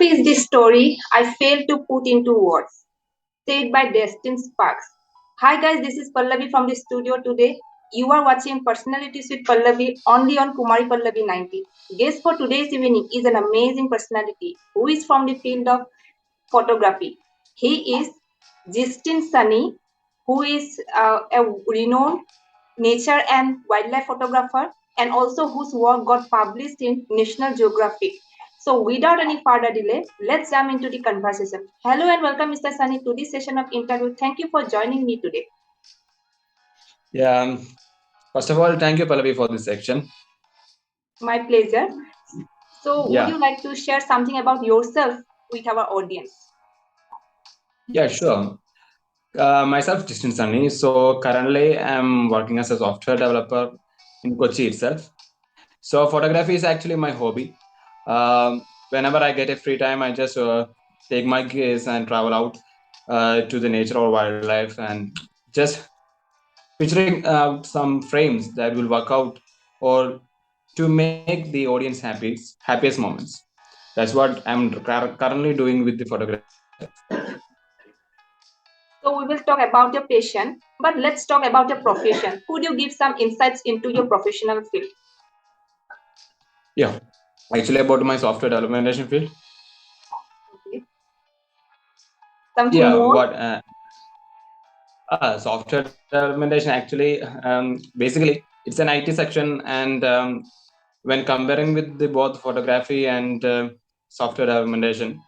Photography is the story I failed to put into words. Said by Destin Sparks. Hi guys, this is Pallabi from the studio today. You are watching Personalities with Pallabi only on Kumari Pallabi 90. Guest for today's evening is an amazing personality who is from the field of photography. He is Jistin Sunny, who is a renowned nature and wildlife photographer and also whose work got published in National Geographic. So without any further delay, let's jump into the conversation. Hello and welcome Mr. Sunny to this session of interview. Thank you for joining me today. Yeah. First of all, thank you, Pallavi, for this section. My pleasure. So would Yeah. you like to share something about yourself with our audience? Yeah, sure. Myself, Jistin Sunny. So currently, I'm working as a software developer in Kochi itself. So photography is actually my hobby. Whenever I get a free time, I just take my gears and travel out to the nature or wildlife and just picturing some frames that will work out or to make the audience happiest moments. That's what I'm currently doing with the photography. So we will talk about your passion, but let's talk about your profession. Could you give some insights into your professional field? Yeah, actually about my software development field. Okay. Something Yeah, more? what software development actually basically it's an IT section, and when comparing with the both photography and software development,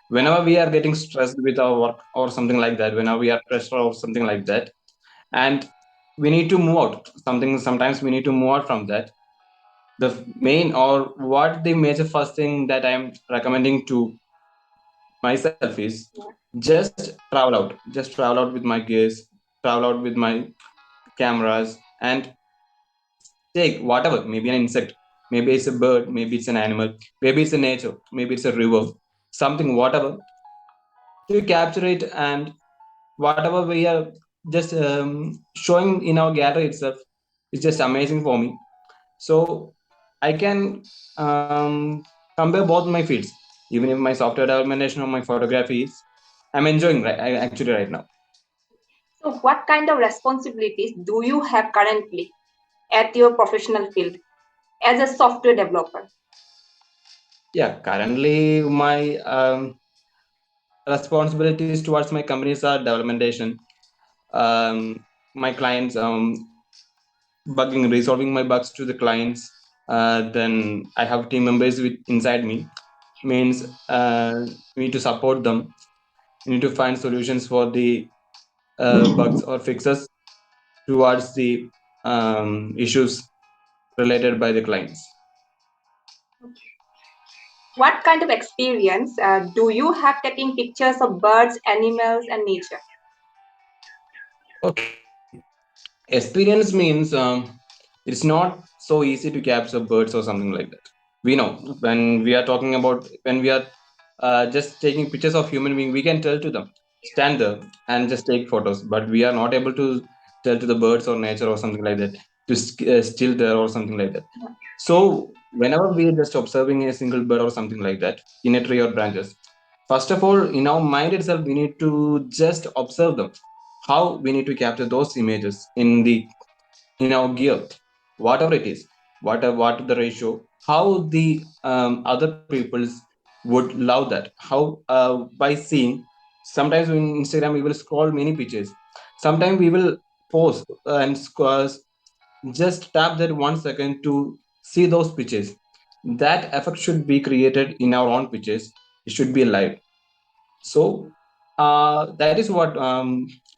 whenever we are getting stressed with our work or something like that, whenever we are pressed or something like that, and we need to move out something, sometimes we need to move out from that. The main or what the major first thing that I'm recommending to myself is just travel out with my gears, travel out with my cameras, and take whatever, maybe an insect, maybe it's a bird, maybe it's an animal, maybe it's a nature, maybe it's a river, something, whatever, to capture it. And whatever we are just showing in our gallery itself is just amazing for me. So I can compare both my fields, even if my software development or my photography is, I'm enjoying actually right now. So what kind of responsibilities do you have currently at your professional field as a software developer? Yeah, currently my responsibilities towards my companies are developmentation, my clients, bugging, resolving my bugs to the clients. Then I have team members with inside me, means we need to support them, we need to find solutions for the bugs or fixes towards the issues related by the clients. What kind of experience do you have taking pictures of birds, animals, and nature? Okay, experience means it's not so easy to capture birds or something like that. We know when we are talking about, when we are just taking pictures of human being, we can tell to them stand there and just take photos, but we are not able to tell to the birds or nature or something like that to still there or something like that. So whenever we are just observing a single bird or something like that in a tree or branches, first of all in our mind itself we need to just observe them, how we need to capture those images in the in our gear, whatever it is, what the ratio, how the other peoples would love that, how by seeing, sometimes in Instagram we will scroll many pictures, sometimes we will pause and just tap that 1 second to see those pictures. That effect should be created in our own pictures, it should be live. So that is what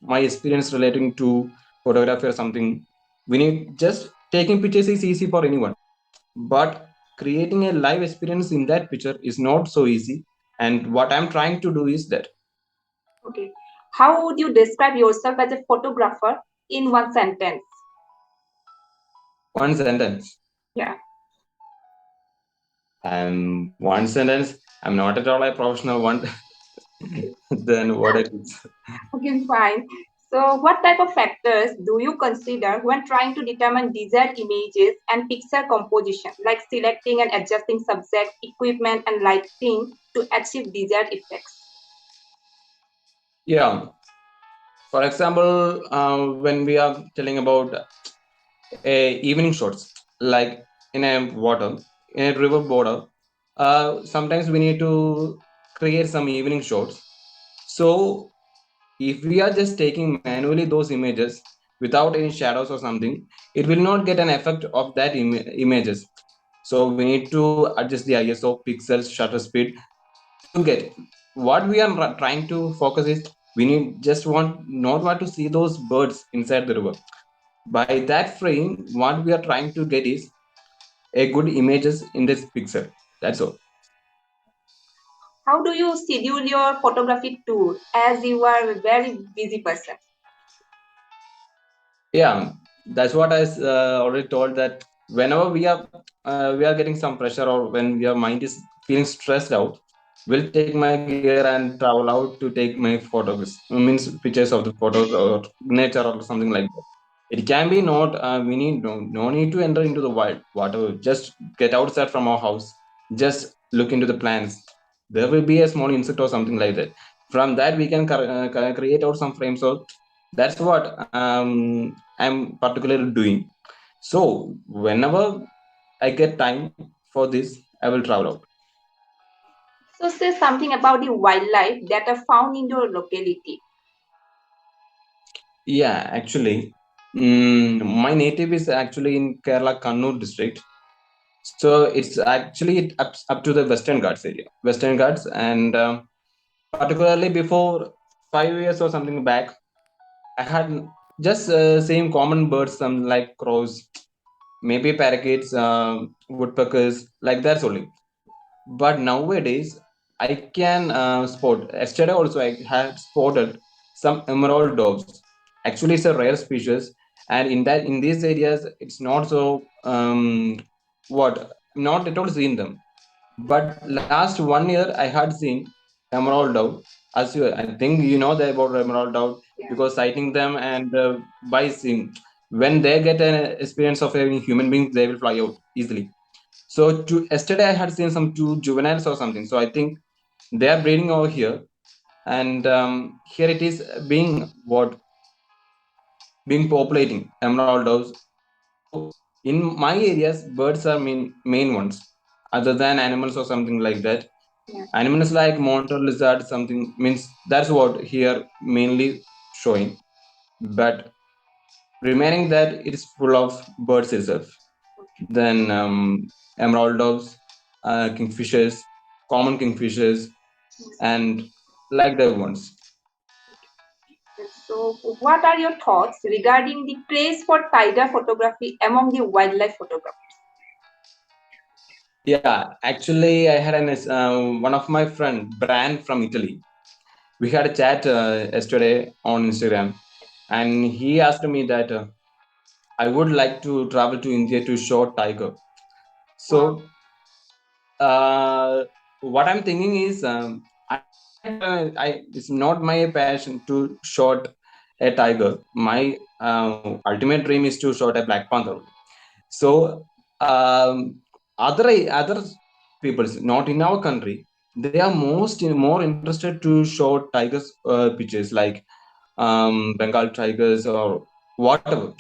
my experience relating to photography or something. We need just taking pictures is easy for anyone, but creating a live experience in that picture is not so easy. And what I'm trying to do is that Okay. How would you describe yourself as a photographer in one sentence? one sentence, Yeah. and one sentence, I'm not at all a professional one. Then what it is. Okay, fine. So, what type of factors do you consider when trying to determine desired images and picture composition, like selecting and adjusting subject, equipment, and lighting to achieve desired effects? Yeah, for example, when we are telling about evening shots, like in a water, in a river border, sometimes we need to create some evening shots. So if we are just taking manually those images without any shadows or something, it will not get an effect of that images. So we need to adjust the ISO, pixels, shutter speed to get what we are trying to focus is we need just want not want to see those birds inside the river. By that frame, what we are trying to get is a good images in this picture. That's all. How do you schedule your photographic tour as you are a very busy person? Yeah, that's what I already told that whenever we are getting some pressure or when your mind is feeling stressed out, will take my gear and travel out to take my photos, means pictures of the photos or nature or something like that. It can be not we need no need to enter into the wild whatever, just get outside from our house, just look into the plants. There will be a small insect or something like that. From that we can create out some frames. So that's what I'm particularly doing. So whenever I get time for this, I will travel out. So, say something about the wildlife that are found in your locality. Yeah, actually, my native is actually in Kerala, Kannur district. So it's actually up to the Western Ghats area, Western Ghats, and particularly before 5 years or something back, I had just same common birds, some like crows, maybe parakeets, woodpeckers, like that's only. But nowadays, I can spot. Yesterday also, I had spotted some emerald doves. Actually, it's a rare species, and in these areas, it's not so what not at all seen them. But last 1 year, I had seen emerald dove. As you, I think you know that about emerald dove Yeah. because sighting them and by seeing when they get an experience of having human beings, they will fly out easily. So yesterday I had seen some two juveniles or something. So I think they are breeding over here, and here it is being what being populating emerald doves. So in my areas, birds are main ones, other than animals or something like that. Yeah. Animals like monitor lizard something means that's what here mainly showing. But remaining that it is full of birds itself. Then emerald doves, kingfishers, common kingfishers, and like the ones. So, what are your thoughts regarding the craze for tiger photography among the wildlife photographers? Yeah, actually, I had one of my friend Bran from Italy. We had a chat yesterday on Instagram, and he asked me that I would like to travel to India to shoot tiger. Wow. So what I'm thinking is I it's not my passion to shot a tiger. My ultimate dream is to shot a black panther. So um, other peoples not in our country, they are more interested to show tigers pictures like Bengal tigers or whatever.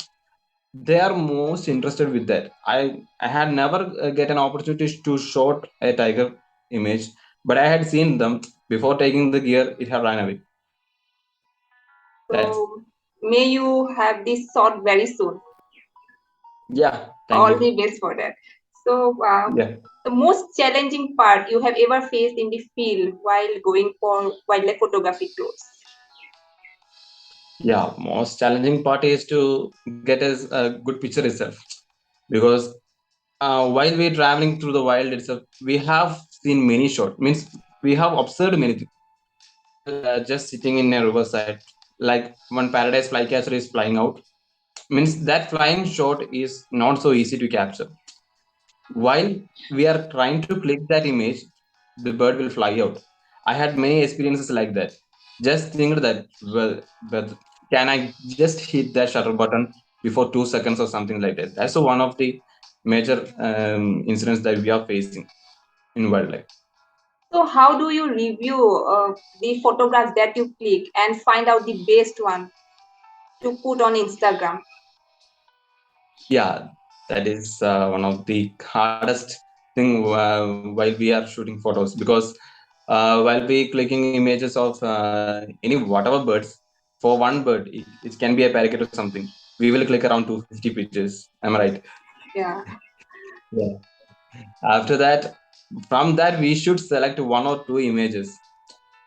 They are most interested with that. I had never get an opportunity to shoot a tiger image, but I had seen them before taking the gear. It had run away. That's So, may you have this shot very soon. yeah. Thank All you. the best for that. So, Yeah, the most challenging part you have ever faced in the field while going for wildlife photography tours? yeah. Most challenging part is to get a good picture itself because while we're traveling through the wild itself, we have seen many shots. Means we have observed many things while just sitting in a riverside. Like one paradise flycatcher is flying out. Means that flying shot is not so easy to capture. While we are trying to click that image, the bird will fly out. I had many experiences like that. Just think that well, can I just hit that shutter button before 2 seconds or something like that? That's one of the major incidents that we are facing in wildlife. So how do you review the photographs that you click and find out the best one to put on Instagram? Yeah, that is one of the hardest thing while we are shooting photos, because while we clicking images of any whatever birds, for one bird it can be a parakeet or something, we will click around 250 pictures. Am I right? Yeah. Yeah. After that, from that we should select one or two images.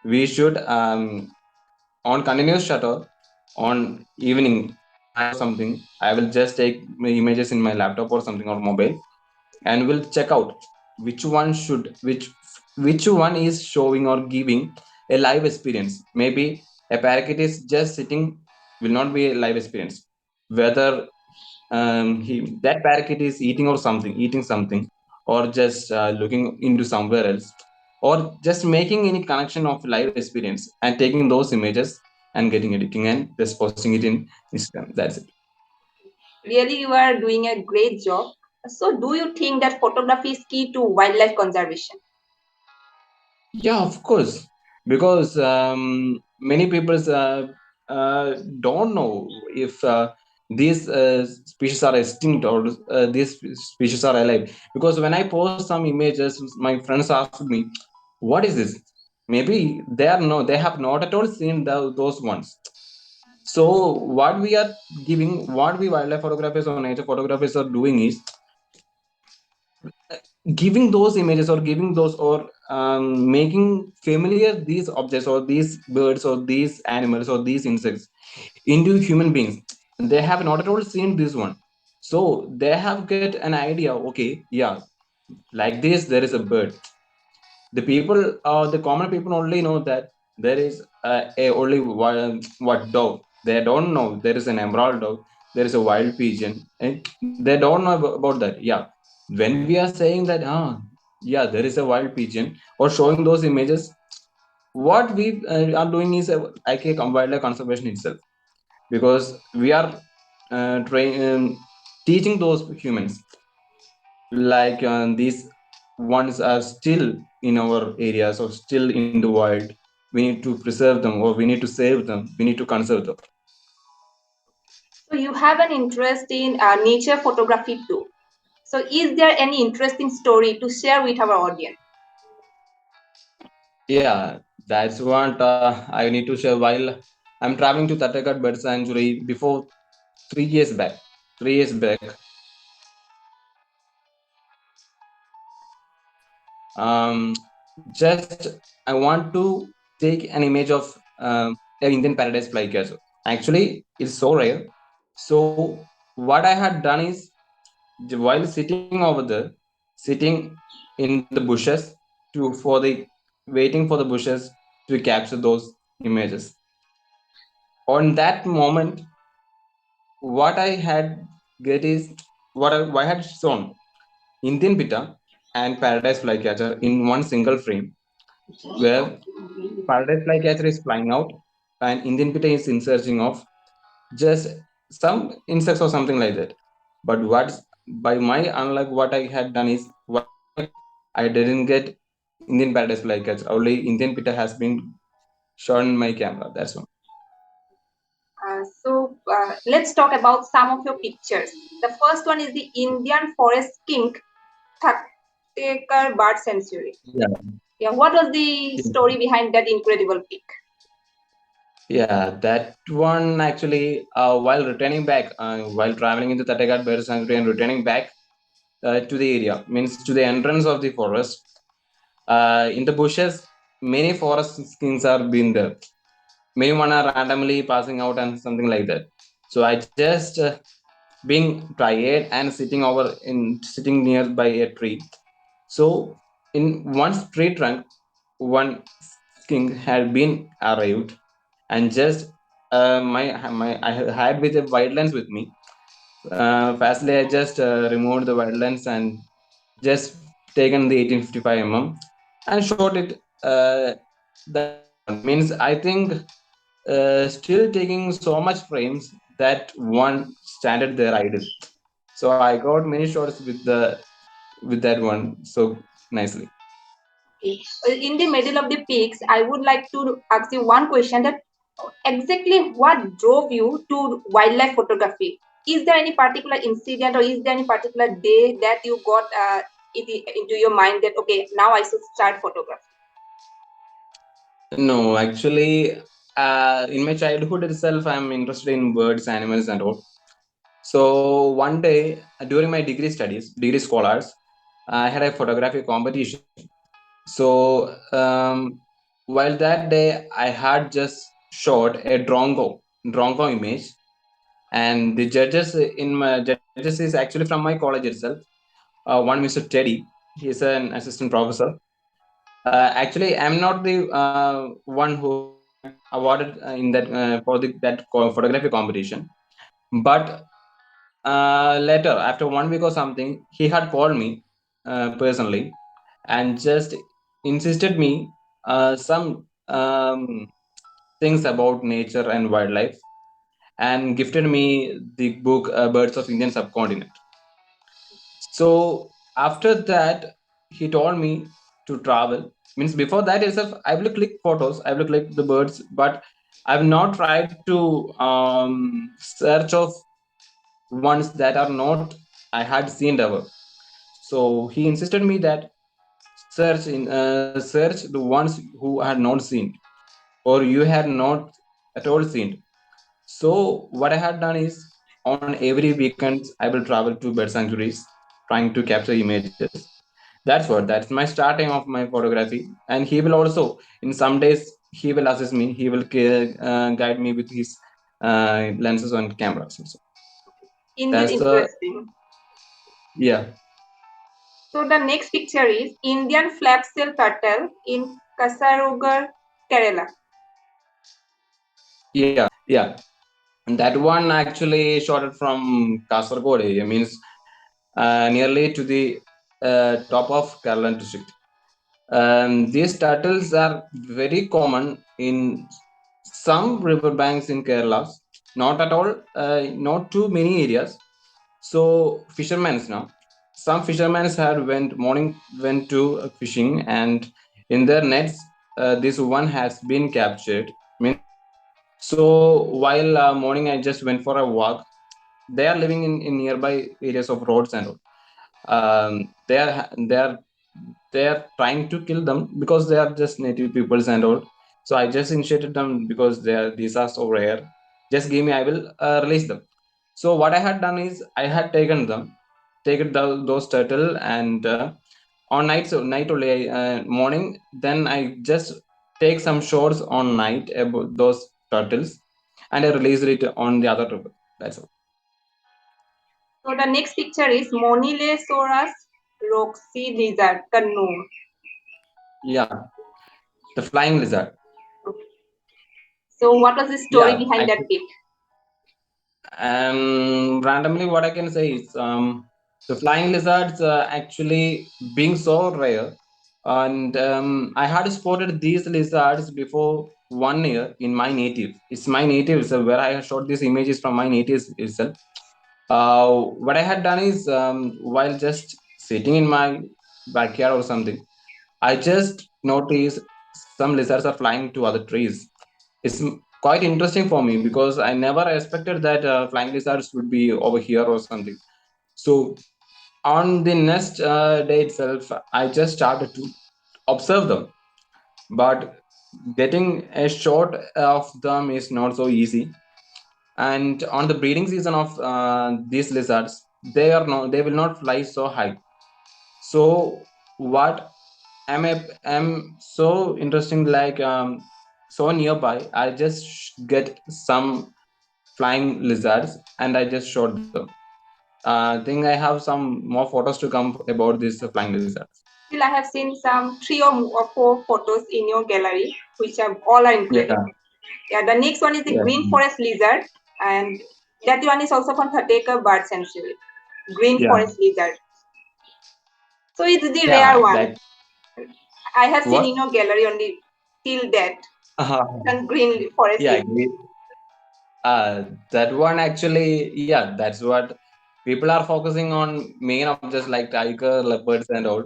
We should on continuous shutter on evening night or something, I will just take my images in my laptop or something or mobile, and we'll check out which one should which one is showing or giving a live experience. Maybe a parakeet is just sitting, will not be a live experience. Whether that parakeet is eating something, or just looking into somewhere else, or just making any connection of live experience and taking those images and getting editing and just posting it in Instagram. That's it. Really, you are doing a great job. So, do you think that photography is key to wildlife conservation? Yeah, of course, because many people don't know if these species are extinct or these species are alive. Because when I post some images, my friends ask me, "What is this?" Maybe they are no, they have not at all seen those ones. So what we are giving, what we wildlife photographers or nature photographers are doing is giving those images or giving those or making familiar these objects or these birds or these animals or these insects into human beings. They have not at all seen this one, so they have get an idea. Okay, yeah, like this there is a bird. The people, the common people only know that there is a only one, what dog. They don't know there is an emerald dog, there is a wild pigeon, and they don't know about that. Yeah, when we are saying that, yeah, there is a wild pigeon, or showing those images, what we are doing is like a wildlife conservation itself, because we are teaching those humans, like these ones are still in our areas or still in the wild. We need to preserve them, or we need to save them, we need to conserve them. So, you have an interest in nature photography too. So, is there any interesting story to share with our audience? Yeah, that's what I need to share. While I'm traveling to Tatakat Bird Sanctuary before 3 years back, 3 years back, um, just I want to take an image of an Indian paradise flycatcher. Actually, it's so rare. So what I had done is, while sitting over there, sitting in the bushes to for the waiting for the bushes to capture those images. On that moment, what I had get is what I had shown Indian pitta and paradise flycatcher in one single frame, where paradise flycatcher is flying out and Indian pitta is in searching of just some insects or something like that. But what's by my unluck, what I had done is, while I didn't get Indian paradise flycatcher. Only Indian pitta has been shown in my camera. That's one. So, let's talk about some of your pictures. The first one is the Indian forest skink, Thaktekar Bird Sanctuary. Yeah. Yeah, what was the story behind that incredible pic? Yeah, that one actually, while returning back, while traveling into Tatagat Bird Sanctuary and returning back to the area, means to the entrance of the forest, in the bushes, many forest skins are been there. Many one are randomly passing out and something like that. So I just being tired and sitting nearby a tree. So in one tree trunk, one skink had been arrived, and just my I had with a wide lens with me. Fastly, I just removed the wide lens and just taken the 1855 and shot it. That one means, I think still taking so much frames that one standard there idle. So I got many shots with that one so nicely. Okay. In the middle of the pics, I would like to ask you one question that exactly what drove you to wildlife photography? Is there any particular incident or is there any particular day that you got into your mind that, okay, now I should start photography? No, actually, in my childhood itself, I'm interested in birds, animals, and all. So one day during my degree studies, degree scholars, I had a photography competition. So while that day I had just shot a drongo image, and the judges in my judges is actually from my college itself. One Mr. Teddy, he's an assistant professor. Actually, I'm not the one who had awarded in that photography competition, but later after 1 week or something, he had called me personally and just insisted me some things about nature and wildlife, and gifted me the book Birds of Indian Subcontinent. So after that, he told me to travel. Means before that itself, I will click photos, I will click the birds, but I've not tried to search of ones that are not I had seen ever. So he insisted me that search the ones who had not seen or you had not at all seen. So what I had done is on every weekend I will travel to bird sanctuaries trying to capture images. That's my starting of my photography. And he will also in some days he will assist me. He will guide me with his lenses and cameras also. Indeed, That's the interesting. yeah So the next picture is Indian flagship turtle in Kasaragod, Kerala. yeah. And that one actually shot it from Kasargod area, means nearly to the top of Kerala district. These turtles are very common in some riverbanks in Kerala, not at all, not too many areas. So fishermen now, some fishermen had went to fishing, and in their nets, this one has been captured. Means so while morning I just went for a walk. They are living in nearby areas of roads and all. They are trying to kill them because they are just native peoples and all. So I just initiated them because these are so rare. Just give me, I will release them. So what I had done is I had taken those turtle, and on night, so night only, morning, then I just take some shots on night about those turtles, and I release it on the other river. That's all. So the next picture is Monilesaurus roxy lizard, Kannur. Yeah, the flying lizard. So what was the story Yeah, behind that pic? randomly, what I can say is the flying lizards actually being so rare, and I had spotted these lizards before 1 year in my native. It's my native itself where I shot these images from my native itself. What I had done is while just sitting in my backyard or something, I just noticed some lizards are flying to other trees. It's quite interesting for me because I never expected that flying lizards would be over here or something. So on the next day itself, I just started to observe them. But getting a shot of them is not so easy. And on the breeding season of these lizards, they will not fly so high. So what am so interesting, like so nearby, I just get some flying lizards and I just shot them. I think I have some more photos to come about these flying lizards. Still, I have seen some three or four photos in your gallery, which are all are Yeah, incredible. Yeah, the next one is the yeah, green forest lizard, and that one is also from Thateka Bird Sanctuary. Green yeah, forest lizard. So it's the rare yeah. one. Like I have seen in what? your gallery only till that. and green forest Yeah, area. that one actually, yeah, that's what people are focusing on, main objects like tiger, leopards, and all.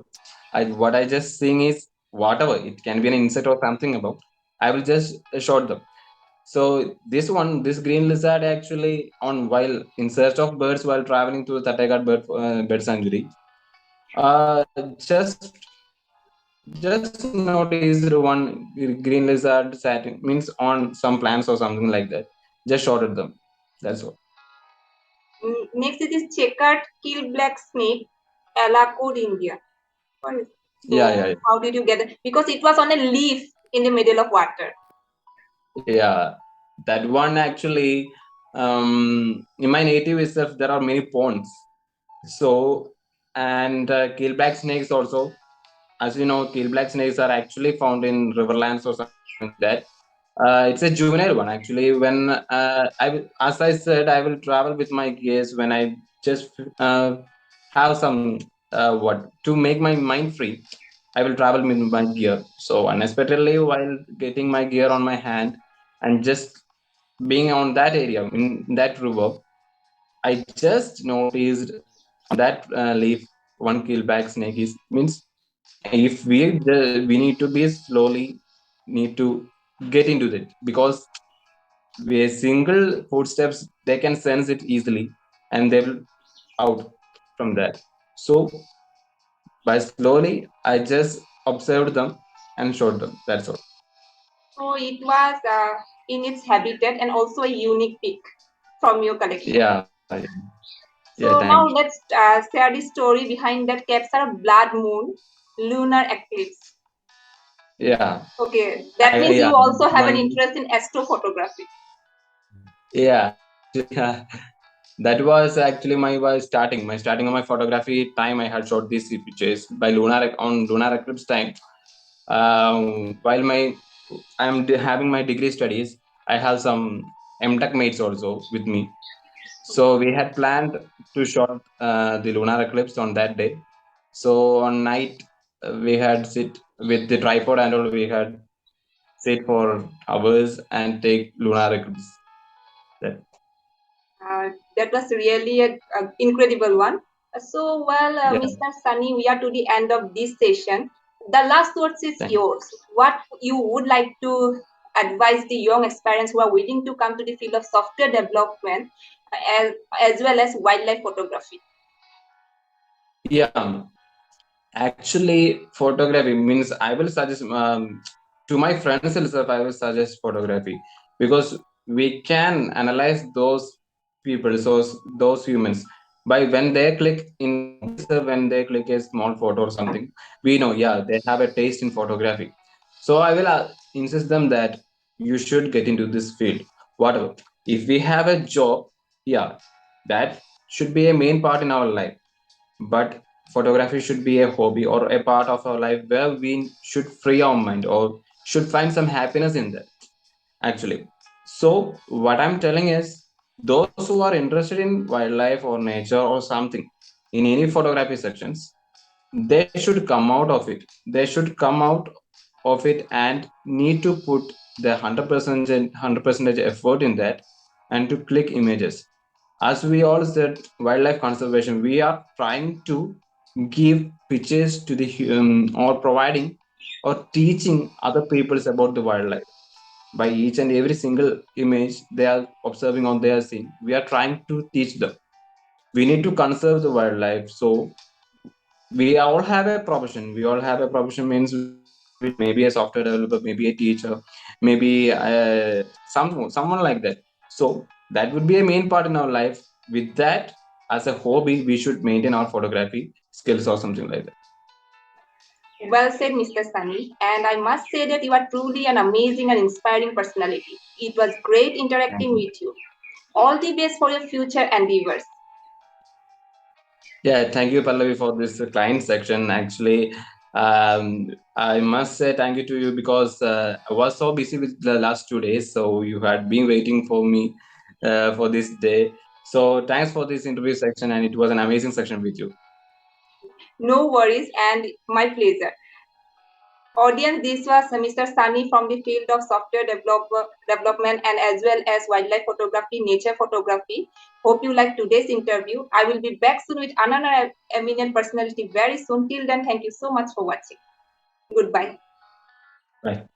What I just seeing is whatever it can be an insect or something about. I will just short them. So this one, this green lizard actually on while in search of birds while traveling to the Tattegat bird sanctuary. Just noticed one green lizard sat means on some plants or something like that. Just shorted them. That's all. Next it is checkered kill black snake, Alakud, India. What is- Yeah, So yeah, how did you get it? Because it was on a leaf in the middle of water. yeah. That one actually, in my native itself, there are many ponds. So, and keelback snakes also. As you know, keelback snakes are actually found in riverlands or something like that. It's a juvenile one actually. When as I said, I will travel with my gears when I just uh, have some what to make my mind free. I will travel with my gear. So unexpectedly, while getting my gear on my hand and just being on that area in that river, I just noticed on that leaf one keelback snake is means if we need to be slowly need to get into it because with a single footsteps they can sense it easily and they will out from that. So by slowly I just observed them and showed them. That's all. So it was in its habitat and also a unique pick from your collection. Yeah, yeah, So thank now you. let's share the story behind that capture of blood moon, lunar eclipse. Yeah, Okay, that means yeah, you also have an one. interest in astrophotography. Yeah, actually, that was actually my starting of my photography time. I had shot these pictures by lunar on lunar eclipse time. While having my degree studies, I have some MTech mates also with me. So we had planned to shot the lunar eclipse on that day. So on night we had sit with the tripod and all. We had sit for hours and take lunar eclipse. That That was really a incredible one. So, well, yeah. Mr. Sunny, we are to the end of this session. The last words is Thank yours. What you would like to advise the young aspirants who are willing to come to the field of software development as well as wildlife photography? yeah. Actually, photography means I will suggest to my friends itself. I will suggest photography because we can analyze those people, those humans by when they click in the mobile itself, when they click a small photo or something. We know, yeah, they have a taste in photography. So I will insist them that you should get into this field. Whatever. If we have a job, yeah, that should be a main part in our life, but photography should be a hobby or a part of our life where we should free our mind or should find some happiness in that actually. So what I'm telling is those who are interested in wildlife or nature or something in any photography sections, they should come out of it. They should come out of it and need to put the 100% effort in that and to click images. As we all said, wildlife conservation, we are trying to give pictures to the or providing or teaching other peoples about the wildlife by each and every single image they are observing on their scene. We are trying to teach them. We need to conserve the wildlife. So we all have a profession. We all have a profession means we will be maybe a software developer, maybe a teacher, maybe someone like that. So that would be a main part in our life. With that, as a hobby, we should maintain our photography skills or something like that. Well said, Mr. Sunny. And I must say that you are truly an amazing and inspiring personality. It was great Thank interacting you. with you. All the best for your future endeavors. Yeah, thank you, Pallavi, for this client section. Actually, I must say thank you to you because I was so busy with the last 2 days. So you had been waiting for me for this day. So thanks for this interview section, and it was an amazing section with you. No worries, and my pleasure. Audience, this was Mr. Sunny from the field of software development and as well as wildlife photography, nature photography. Hope you like today's interview. I will be back soon with another eminent personality very soon. Till then, thank you so much for watching. Goodbye. Right.